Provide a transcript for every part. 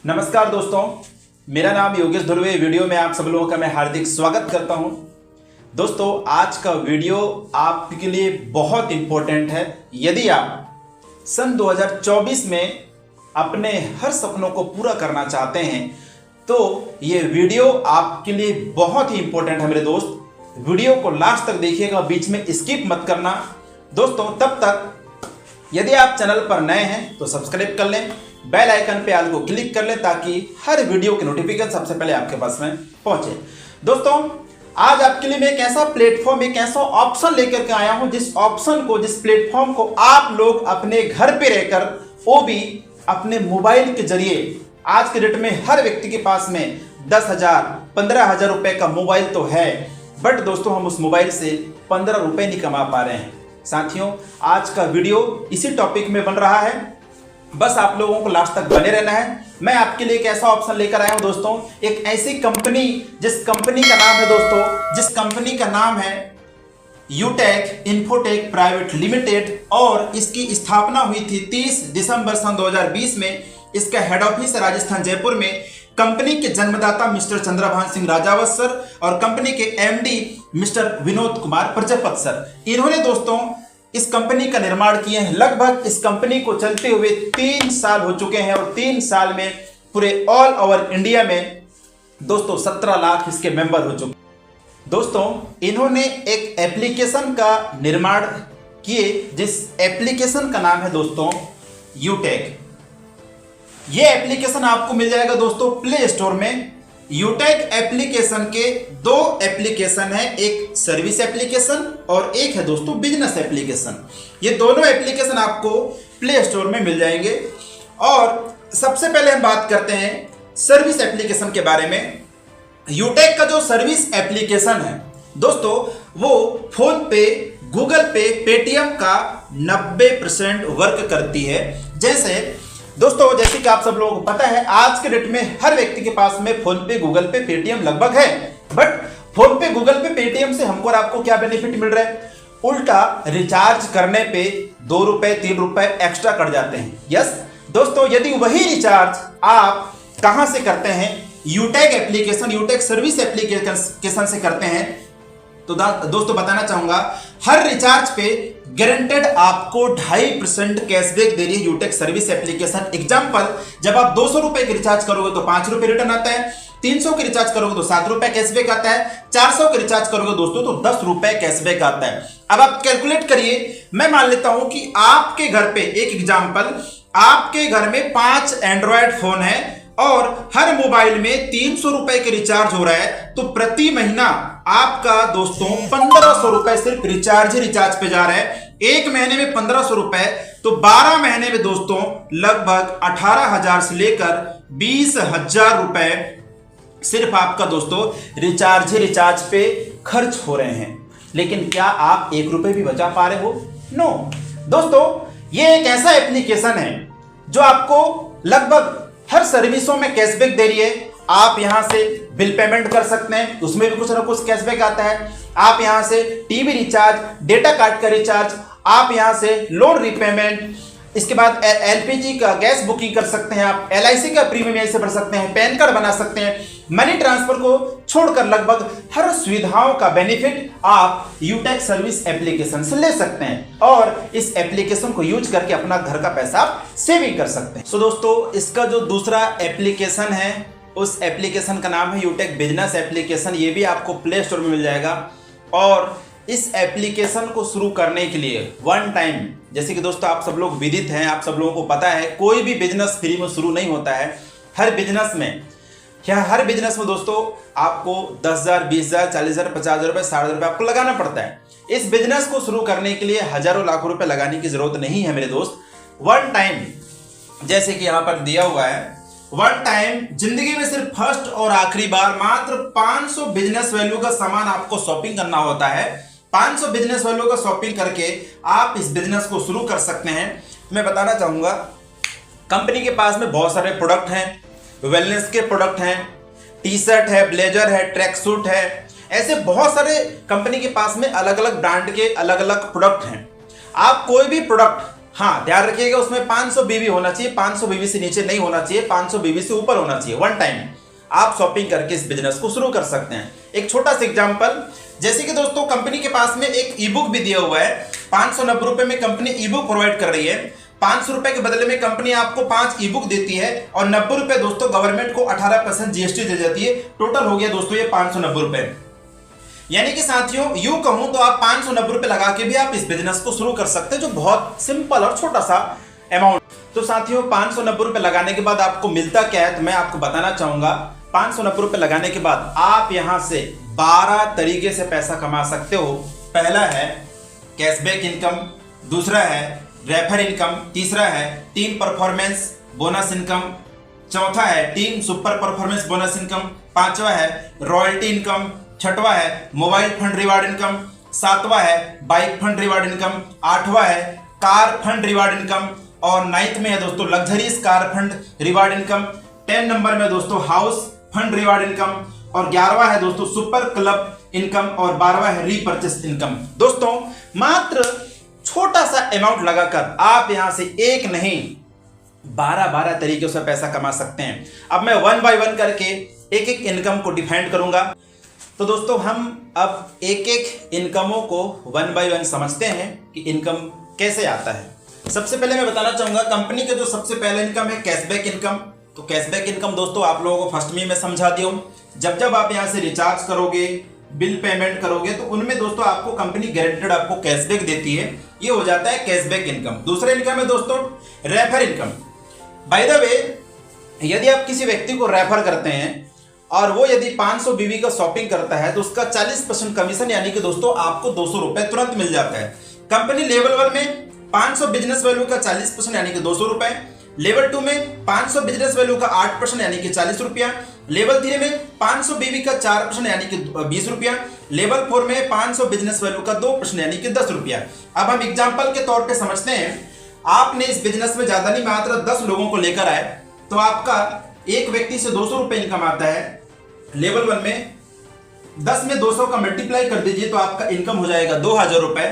नमस्कार दोस्तों, मेरा नाम योगेश धुर्वे। वीडियो में आप सब लोगों का मैं हार्दिक स्वागत करता हूं। दोस्तों, आज का वीडियो आपके लिए बहुत इंपॉर्टेंट है। यदि आप सन 2024 में अपने हर सपनों को पूरा करना चाहते हैं तो ये वीडियो आपके लिए बहुत ही इंपॉर्टेंट है। मेरे दोस्त, वीडियो को लास्ट तक देखिएगा, बीच में स्किप मत करना। दोस्तों, तब तक यदि आप चैनल पर नए हैं तो सब्सक्राइब कर लें, बेल आइकन पे आल को क्लिक कर लें ताकि हर वीडियो की नोटिफिकेशन सबसे पहले आपके पास में पहुंचे। दोस्तों, आज आपके लिए मैं एक ऐसा प्लेटफॉर्म, एक ऐसा ऑप्शन लेकर के आया हूं जिस ऑप्शन को, जिस प्लेटफॉर्म को आप लोग अपने घर पे रहकर, वो भी अपने मोबाइल के जरिए, आज के डेट में हर व्यक्ति के पास में 10,000 15,000 रुपए का मोबाइल तो है, बट दोस्तों हम उस मोबाइल से 15 रुपए नहीं कमा पा रहे हैं। साथियों, आज का वीडियो इसी टॉपिक में बन रहा है, बस आप लोगों को लास्ट तक बने रहना है। मैं आपके लिए एक ऐसा ऑप्शन लेकर आया हूं दोस्तों, एक ऐसी कंपनी जिस कंपनी का नाम है दोस्तों, जिस कंपनी का नाम है यूटेक इन्फोटेक प्राइवेट लिमिटेड, और इसकी स्थापना हुई थी 30 दिसंबर सन 2020 में। इसका हेड ऑफिस है राजस्थान जयपुर में। कंपनी के जन्मदाता मिस्टर चंद्रभान सिंह राजावत सर और कंपनी के MD mister Vinod Kumar Prajapat sir, इन्होंने दोस्तों इस कंपनी का निर्माण किए हैं। लगभग इस कंपनी को चलते हुए 3 साल हो चुके हैं और 3 साल में पूरे ऑल ओवर इंडिया में दोस्तों 17 लाख इसके मेंबर हो चुके हैं। दोस्तों, इन्होंने एक एप्लीकेशन का निर्माण किए जिस एप्लीकेशन का नाम है दोस्तों यूटेक। ये एप्लीकेशन आपको मिल जाएगा दोस्तों प्ले स्टोर में। यूटेक एप्लीकेशन के 2 एप्लीकेशन है, एक सर्विस एप्लीकेशन और एक है दोस्तों बिजनेस एप्लीकेशन। ये दोनों एप्लीकेशन आपको प्ले स्टोर में मिल जाएंगे। और सबसे पहले हम बात करते हैं सर्विस एप्लीकेशन के बारे में। यूटेक का जो सर्विस एप्लीकेशन है दोस्तों, वो फोन पे, गूगल पे, पेटीएम का 90% वर्क करती है। जैसे दोस्तों, जैसे कि आप सब लोगों को पता है, आज के डेट में हर व्यक्ति के पास में फोन पे, गूगल पे, पेटीएम लगभग है। बट फोन पे, गूगल पे, पेटीएम से हमको और आपको क्या बेनिफिट मिल रहा है? उल्टा रिचार्ज करने पे 2 रुपए 3 रुपए एक्स्ट्रा कट जाते हैं। यस दोस्तों, यदि वही रिचार्ज आप कहां से करते हैं? यूटेक एप्लीकेशन, यूटेक सर्विस एप्लीकेशन से करते हैं, तो दोस्तों बताना चाहूंगा, हर रिचार्ज पे गारंटेड आपको 2.5% कैशबैक दे रही है यूटेक सर्विस एप्लीकेशन। एग्जांपल, जब आप 200 रुपए के रिचार्ज करोगे तो 5 रुपए रिटर्न आता है, 300 के रिचार्ज करोगे तो 7 रुपए कैशबैक आता है, 400 के रिचार्ज करोगे दोस्तों तो 10 रुपए कैशबैक आता है। अब आप कैलकुलेट करिए, मैं मान लेता हूं कि आपके घर पे, एक एग्जांपल, आपके घर में 5 एंड्रॉयड फोन है और हर मोबाइल में 300 रुपए के रिचार्ज हो रहा है, तो प्रति महीना आपका दोस्तों 1500 रुपए सिर्फ रिचार्ज पे जा रहा है। एक महीने में 1500 रुपए, तो 12 महीने में दोस्तों लगभग 18,000 से लेकर 20,000 रुपए सिर्फ आपका दोस्तों रिचार्ज पे खर्च हो रहे हैं। लेकिन क्या आप 1 रुपए भी बचा पा रहे हो? नो दोस्तों, ये एक ऐसा एप्लीकेशन है जो आपको लगभग हर सर्विसों में कैशबैक दे रही है। आप यहां से बिल पेमेंट कर सकते हैं, उसमें भी कुछ ना कुछ कैशबैक आता है। आप यहां से टीवी रिचार्ज, डेटा कार्ड का रिचार्ज, आप यहां से लोन रीपेमेंट, इसके बाद एलपीजी का गैस बुकिंग कर सकते हैं, आप एलआईसी का प्रीमियम यहीं से भर सकते हैं, पैन कार्ड बना सकते हैं। मनी ट्रांसफर को छोड़कर लगभग हर सुविधाओं का बेनिफिट आप यूटेक सर्विस एप्लीकेशन से ले सकते हैं और इस एप्लीकेशन को यूज करके अपना घर का पैसा आप सेविंग कर सकते हैं। सो दोस्तों, इसका जो दूसरा एप्लीकेशन है, उस एप्लीकेशन का नाम है यूटेक बिजनेस एप्लीकेशन। ये भी आपको प्ले स्टोर में मिल जाएगा। और इस एप्लीकेशन को शुरू करने के लिए वन टाइम, जैसे कि दोस्तों आप सब लोग विदित हैं, आप सब लोगों को पता है, कोई भी बिजनेस फ्री में शुरू नहीं होता है। हर बिजनेस में दोस्तों आपको 10,000 20,000 40,000 50,000 रुपए 60,000 रुपए आपको लगाना पड़ता है। इस बिजनेस को शुरू करने के लिए हजारों लाखों रुपए लगाने की जरूरत नहीं है मेरे दोस्त। वन टाइम, जैसे कि यहां पर दिया हुआ है, वन टाइम जिंदगी में सिर्फ फर्स्ट और आखिरी बार मात्र 500 बिजनेस वैल्यू का सामान आपको शॉपिंग करना होता है। 500 बिजनेस वैल्यू का शॉपिंग करके आप इस बिजनेस को शुरू कर सकते हैं। मैं बताना चाहूंगा, कंपनी के पास में बहुत सारे प्रोडक्ट हैं, वेलनेस के प्रोडक्ट हैं, टी शर्ट है, ब्लेजर है, ट्रैक सूट है, ऐसे बहुत सारे कंपनी के पास में अलग अलग ब्रांड के अलग अलग प्रोडक्ट हैं। आप कोई भी प्रोडक्ट हाँ ध्यान रखिएगा, उसमें 500 बीवी होना चाहिए, 500 बीवी से नीचे नहीं होना चाहिए, 500 बीवी से ऊपर होना चाहिए। वन टाइम आप शॉपिंग करके इस बिजनेस को शुरू कर सकते हैं। एक छोटा सा एग्जांपल, जैसे कि दोस्तों कंपनी के पास में एक ई बुक भी दिया हुआ है, 590 रुपए में कंपनी ई बुक प्रोवाइड कर रही है। 500 रुपए के बदले में कंपनी आपको 5 ई बुक देती है और 90 रुपए दोस्तों गवर्नमेंट को 18% जीएसटी दे जाती है। टोटल हो गया दोस्तों ये 590 रुपए। यानी कि साथियों यूं कहूं तो आप 590 रुपए लगा के भी आप इस बिजनेस को शुरू कर सकते हैं, जो बहुत सिंपल और छोटा सा अमाउंट। तो साथियों 590 रुपए लगाने के बाद आपको मिलता क्या है, तो मैं आपको बताना चाहूंगा। 590 रुपए लगाने के बाद आप यहां से 12 तरीके से पैसा कमा सकते हो। पहला है कैशबैक इनकम, दूसरा है रेफर इनकम, तीसरा है टीम परफॉर्मेंस बोनस इनकम, चौथा है team super performance bonus income, पांचवा है रॉयल्टी इनकम, छठवा है मोबाइल फंड रिवार्ड इनकम, सातवां है बाइक फंड रिवार्ड इनकम, आठवां है कार फंड रिवार्ड इनकम और 9th में है दोस्तों luxuries car fund reward income. 10 number में दोस्तों हाउस फंड रिवार्ड इनकम और 11वां है दोस्तों सुपर क्लब इनकम और 12वां है रीपर्चेस इनकम। दोस्तों मात्र छोटा सा अमाउंट लगाकर आप यहां से एक नहीं 12 तरीकों से पैसा कमा सकते हैं। अब मैं वन बाय वन करके एक एक इनकम को डिफाइन करूंगा। तो दोस्तों हम अब एक एक इनकमों को वन बाय वन समझते हैं कि इनकम कैसे आता है। सबसे पहले मैं बताना चाहूंगा कंपनी का जो सबसे पहला इनकम है कैशबैक इनकम। तो कैशबैक इनकम दोस्तों आप लोगों को फर्स्ट में मैं समझा दिया हूं। जब आप यहां से रिचार्ज करोगे, बिल पेमेंट करोगे तो उनमें दोस्तों आपको कंपनी गारंटेड आपको कैशबैक देती है, ये हो जाता है कैशबैक इनकम। दूसरा इनकम है दोस्तों refer income. By the way यदि आप किसी व्यक्ति को रेफर करते हैं और वो यदि 500 बीवी का शॉपिंग करता है तो उसका 40% कमीशन यानी कि दोस्तों आपको 200 रुपए तुरंत मिल जाता है। कंपनी लेवल 1 में 500 बिजनेस वैल्यू का 40% यानी कि 200 रुपए, लेवल 2 में 500 बिजनेस वैल्यू का 8% यानी कि 40 रुपया, लेवल 3 में 500 बीवी का 4% यानी कि 20 रुपया, लेवल 4 में 500 बिजनेस वैल्यू का 2% यानी कि 10 रुपया। अब हम एग्जांपल के तौर पे समझते हैं, आपने इस बिजनेस में ज्यादा नहीं मात्र 10 लोगों को लेकर आए तो आपका एक व्यक्ति से 200 रुपए इनकम आता है। लेवल 1 में 10 में 200 का मल्टीप्लाई कर दीजिए तो आपका इनकम हो जाएगा 2000 रुपए।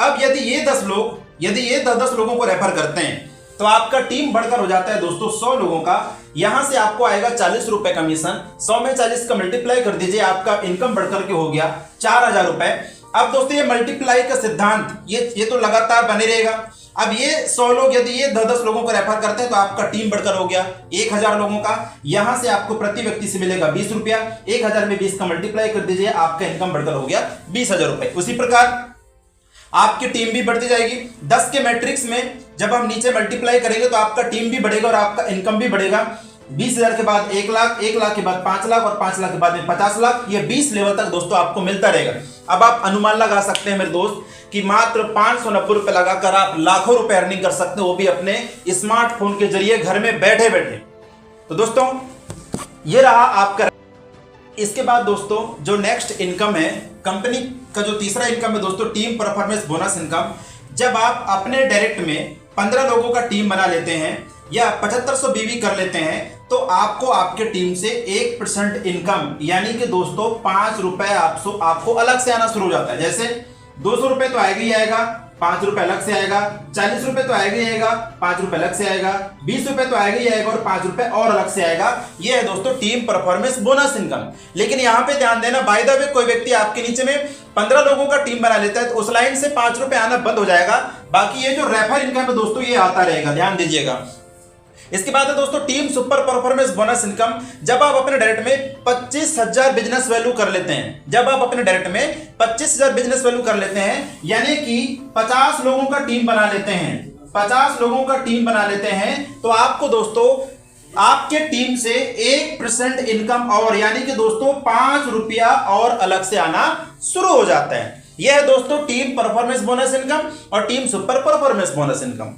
अब यदि ये 10 लोगों को रेफर करते हैं तो आपका टीम बढ़कर हो जाता है दोस्तों 100 लोगों का। यहां से आपको आएगा 40 रुपए कमीशन। 100 में 40 का मल्टीप्लाई कर दीजिए, आपका इनकम बढ़कर के हो गया 4000 रुपए। अब दोस्तों ये मल्टीप्लाई का सिद्धांत ये तो लगातार बने रहेगा। अब ये 100 लोग यदि ये 10 लोगों को रेफर करते हैं तो आपका टीम बढ़कर हो गया 1000 लोगों का। यहां से आपको प्रति व्यक्ति से मिलेगा 20 रुपया। 1000 में 20 का मल्टीप्लाई कर दीजिए, आपका इनकम बढ़कर हो गया 20,000 रुपए। उसी प्रकार आपकी टीम भी बढ़ती जाएगी। 10 के मैट्रिक्स में जब हम नीचे मल्टीप्लाई करेंगे तो आपका टीम भी बढ़ेगा और आपका इनकम भी बढ़ेगा। 20,000 के बाद 1 लाख, 1 लाख के बाद 5 लाख और 5 लाख के बाद में 50 लाख। ये 20 लेवल तक दोस्तों आपको मिलता रहेगा। अब आप अनुमान लगा सकते हैं मेरे दोस्त कि मात्र 590 रुपए लगाकर आप लाखों रुपए अर्निंग कर सकते हो, वो भी अपने स्मार्टफोन के जरिए घर में बैठे बैठे। तो दोस्तों ये रहा आपका। इसके बाद दोस्तों जो नेक्स्ट इनकम है कंपनी का, जो तीसरा इनकम है दोस्तों टीम परफॉर्मेंस बोनस इनकम। जब आप अपने डायरेक्ट में 15 लोगों का टीम बना लेते हैं या 7500 बीवी कर लेते हैं तो आपको आपके टीम से 1% इनकम यानी कि दोस्तों 5 रुपए आपको अलग से आना शुरू हो जाता है। जैसे 200 रुपए तो आएगा ही आएगा, 5 रुपए अलग से आएगा, 40 रुपए तो आएगा ही आएगा, 5 रुपए अलग से आएगा, 20 रुपए तो आएगा ही आएगा और 5 रुपए और अलग से आएगा। यह है दोस्तों टीम परफॉर्मेंस बोनस इनकम। लेकिन यहां पे ध्यान देना, बाय द वे कोई व्यक्ति आपके नीचे में 15 लोगों का टीम बना लेता है तो उस लाइन से 5 रुपए आना बंद हो जाएगा। बाकी ये जो रेफर इनकम है दोस्तों ये आता रहेगा, ध्यान दीजिएगा। इसके बाद है दोस्तों team super performance bonus income. जब आप अपने डायरेक्ट में 25,000 बिजनेस वैल्यू कर लेते हैं, जब आप अपने डायरेक्ट में 25,000 बिजनेस वैल्यू कर लेते हैं यानी कि 50 लोगों का टीम बना लेते हैं, 50 लोगों का टीम बना लेते हैं तो आपको दोस्तों आपके टीम से 1% इनकम और यानी कि दोस्तों 5 रुपया और अलग से आना शुरू हो जाता है। यह है दोस्तों टीम परफॉर्मेंस बोनस इनकम और team super performance bonus income.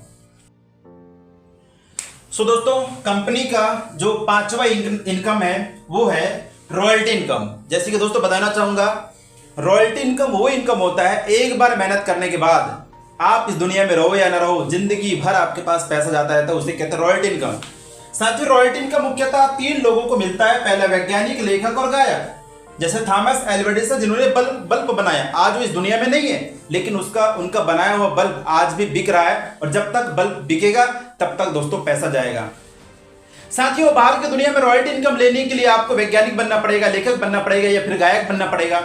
So दोस्तों कंपनी का जो 5वां इनकम है वो है रॉयल्टी इनकम। जैसे कि दोस्तों बताना चाहूंगा, रॉयल्टी इनकम वो इनकम होता है एक बार मेहनत करने के बाद आप इस दुनिया में रहो या ना रहो, जिंदगी भर आपके पास पैसा जाता रहता है, उसे कहते हैं रॉयल्टी इनकम। साथियों रॉयल्टी इनकम मुख्यतः 3 लोगों को मिलता है, पहला वैज्ञानिक, लेखक और गायक। जैसे थॉमस एल्वा एडिसन जिन्होंने बल्ब बनाया, आज वो इस दुनिया में नहीं है, लेकिन उनका बनाया हुआ बल्ब आज भी बिक रहा है। और जब तक बल्ब बिकेगा तब तक दोस्तों पैसा जाएगा। साथियों, बाहर की दुनिया में रॉयल्टी इनकम लेने के लिए आपको वैज्ञानिक बनना पड़ेगा, लेखक बनना पड़ेगा या फिर गायक बनना पड़ेगा,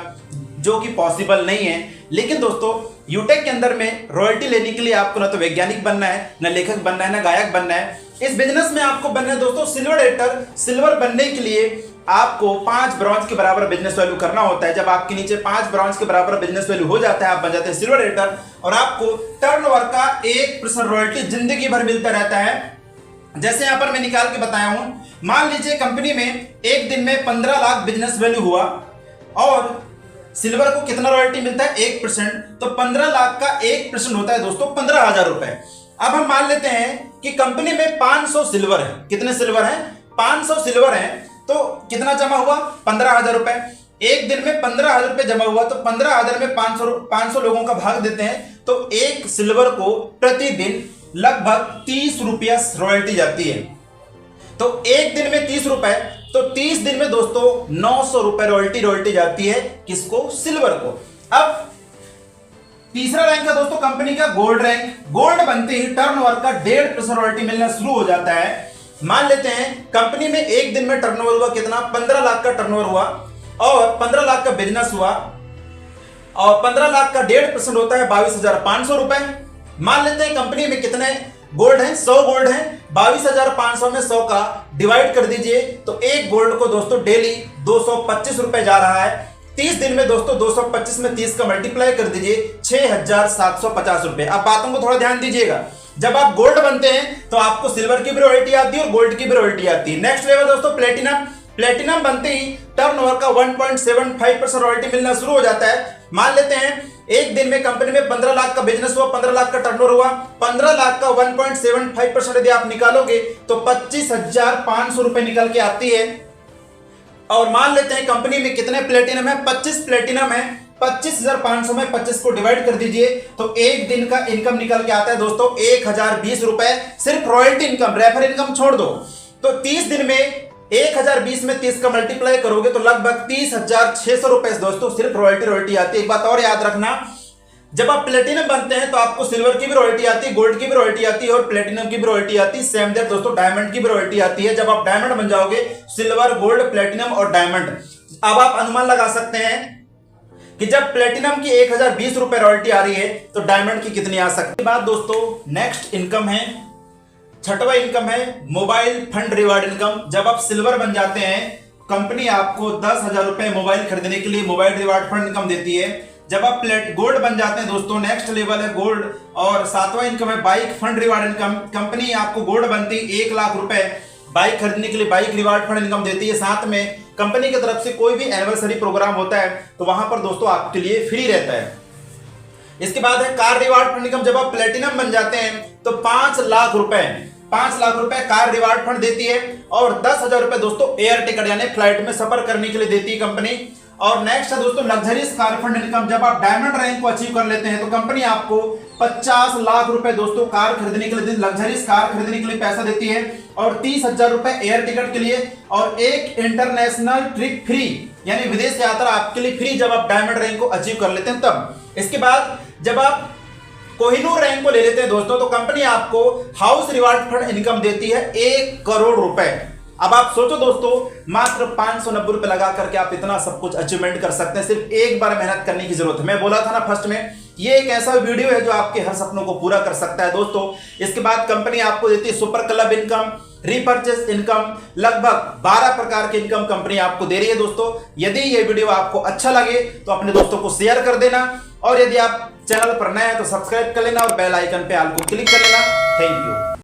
जो कि पॉसिबल नहीं है। लेकिन दोस्तों यूटेक के अंदर में रॉयल्टी लेने के लिए आपको ना तो वैज्ञानिक बनना है, ना लेखक बनना है, ना गायक बनना है। इस बिजनेस में आपको बनना है दोस्तों सिल्वर एडिटर। सिल्वर बनने के लिए आपको 5 ब्रॉन्ज के बराबर बिजनेस वैल्यू करना होता है। जब आपके नीचे 5 ब्रॉन्ज के बराबर बिजनेस वैल्यू हो जाता है, आप बन जाते हैं सिल्वर एडिटर और आपको टर्नओवर का 1% रॉयल्टी जिंदगी भर मिलता रहता है। जैसे यहां पर मैं निकाल के बताया हूं, मान लीजिए कंपनी में एक दिन में 15 लाख बिजनेस वैल्यू हुआ और सिल्वर को कितना रॉयल्टी मिलता है 1%, तो 15 लाख का 1% होता है दोस्तों 15,000 रुपए। अब हम मान लेते हैं कि कंपनी में 500 सिल्वर है। कितने सिल्वर है? 500 सिल्वर है, तो कितना जमा हुआ 15,000 रुपए। एक दिन में 15,000 रुपए जमा हुआ, तो 15,000 में 500 लोगों का भाग देते हैं, तो एक सिल्वर को प्रतिदिन लगभग 30 रुपया रॉयल्टी जाती है। तो एक दिन में 30 रुपए, तो 30 दिन में दोस्तों 900 रुपए रॉयल्टी जाती है। किसको? सिल्वर को। अब तीसरा रैंक है दोस्तों कंपनी का गोल्ड रैंक। गोल्ड बनते ही टर्नओवर का 1.5% रॉयल्टी मिलना शुरू हो जाता है। मान लेते हैं कंपनी में एक दिन में टर्नओवर हुआ कितना? 15 लाख का टर्नओवर हुआ और 15 लाख का बिजनेस हुआ और 15 लाख का 1.5% होता है 22,500 रुपए। मान लेते हैं कंपनी में कितने गोल्ड हैं? 100 गोल्ड हैं। 22,500 में 100 का डिवाइड कर दीजिए, तो एक गोल्ड को दोस्तों डेली 225 रुपए जा रहा है। 30 दिन में दोस्तों 225 में 30 का मल्टीप्लाई कर दीजिए, 6,750 रुपए। अब बातों को थोड़ा ध्यान दीजिएगा। जब आप गोल्ड बनते हैं तो आपको सिल्वर की भी रॉयल्टी आती है और गोल्ड की भी रॉयल्टी आती है। नेक्स्ट लेवल दोस्तों प्लेटिनम। प्लेटिनम बनते ही टर्नओवर का 1.75% रॉयल्टी मिलना शुरू हो जाता है। मान लेते हैं एक दिन में कंपनी में 15 लाख का बिजनेस हुआ, 15 लाख का टर्नओवर हुआ, 15 लाख का 1.75% यदि आप निकालोगे तो 25,500 रुपए निकल के आती है। और मान लेते हैं कंपनी में कितने प्लेटिनम है? 25 प्लेटिनम है। 25,500 में 25 को डिवाइड कर दीजिए, तो एक दिन का इनकम निकल के आता है दोस्तों 1,020 रुपए। सिर्फ रॉयल्टी इनकम, रेफर इनकम छोड़ दो। तो 30 दिन में 1,020 में 30 का मल्टीप्लाई करोगे तो लगभग 30,600 रुपए दोस्तों सिर्फ रॉयल्टी आती है। एक बात और याद रखना, जब आप प्लेटिनम बनते हैं तो आपको सिल्वर की भी रॉयल्टी आती है, गोल्ड की भी रॉयल्टी आती है और प्लेटिनम की भी रॉयल्टी आती है। सेम दैट दोस्तों डायमंड की भी रॉयल्टी आती है। जब आप डायमंड बन जाओगे, सिल्वर, गोल्ड, प्लेटिनम और डायमंड, अब आप अनुमान लगा सकते हैं कि जब प्लेटिनम की 1,020 रुपए रॉयल्टी आ रही है तो डायमंड की कितनी आ सकती है। बात दोस्तों नेक्स्ट इनकम है, छठवां इनकम है मोबाइल फंड रिवार्ड इनकम। जब आप सिल्वर बन जाते हैं, कंपनी आपको 10,000 रुपए मोबाइल खरीदने के लिए मोबाइल रिवार्ड फंड इनकम देती है। जब आप गोल्ड बन जाते हैं दोस्तों, नेक्स्ट लेवल है गोल्ड और 7वां इनकम है bike fund reward income. Company आपको गोल्ड बनती 1 लाख रुपए बाइक खरीदने के लिए बाइक रिवार्ड फंड इनकम देती है। साथ में कंपनी की तरफ से कोई भी एनिवर्सरी प्रोग्राम होता है तो वहां पर दोस्तों आपके लिए फ्री रहता है। इसके बाद है कार रिवार्ड फंड इनकम। जब आप प्लेटिनम बन जाते हैं तो 5 लाख रुपए कार रिवार्ड फंड देती है और 10,000 रुपए दोस्तों एयर टिकट यानी फ्लाइट में सफर करने के लिए देती है कंपनी। और नेक्स्ट है दोस्तों लग्जरीज कार फंड इनकम। जब आप डायमंड रैंक को अचीव कर लेते हैं तो कंपनी आपको 50 लाख रुपए दोस्तों कार खरीदने के लिए, लग्जरीज कार खरीदने के लिए पैसा देती है और 30,000 रुपए एयर टिकट के लिए और एक इंटरनेशनल ट्रिप फ्री यानी विदेश यात्रा आपके लिए फ्री जब आप डायमंड रैंक को अचीव कर लेते हैं तब। इसके बाद जब आप कोहिनूर रैंक को ले लेते हैं दोस्तों तो कंपनी आपको हाउस रिवार्ड फंड इनकम देती है 1 करोड़ रुपए। अब आप सोचो दोस्तों, मात्र 590 रुपए लगा करके आप इतना सब कुछ अचीवमेंट कर सकते हैं। सिर्फ एक बार मेहनत करने की जरूरत है। मैं बोला था ना फर्स्ट में, ये एक ऐसा वीडियो है जो आपके हर सपनों को पूरा कर सकता है दोस्तों। इसके बाद कंपनी आपको देती है super club income, repurchase income, लगभग 12 प्रकार की इनकम कंपनी आपको दे रही है दोस्तों। यदि ये वीडियो आपको अच्छा लगे तो अपने दोस्तों को शेयर कर देना और यदि आप चैनल पर नए हैं तो सब्सक्राइब कर लेना और बेल आइकन पे ऑल को क्लिक कर लेना। Thank you.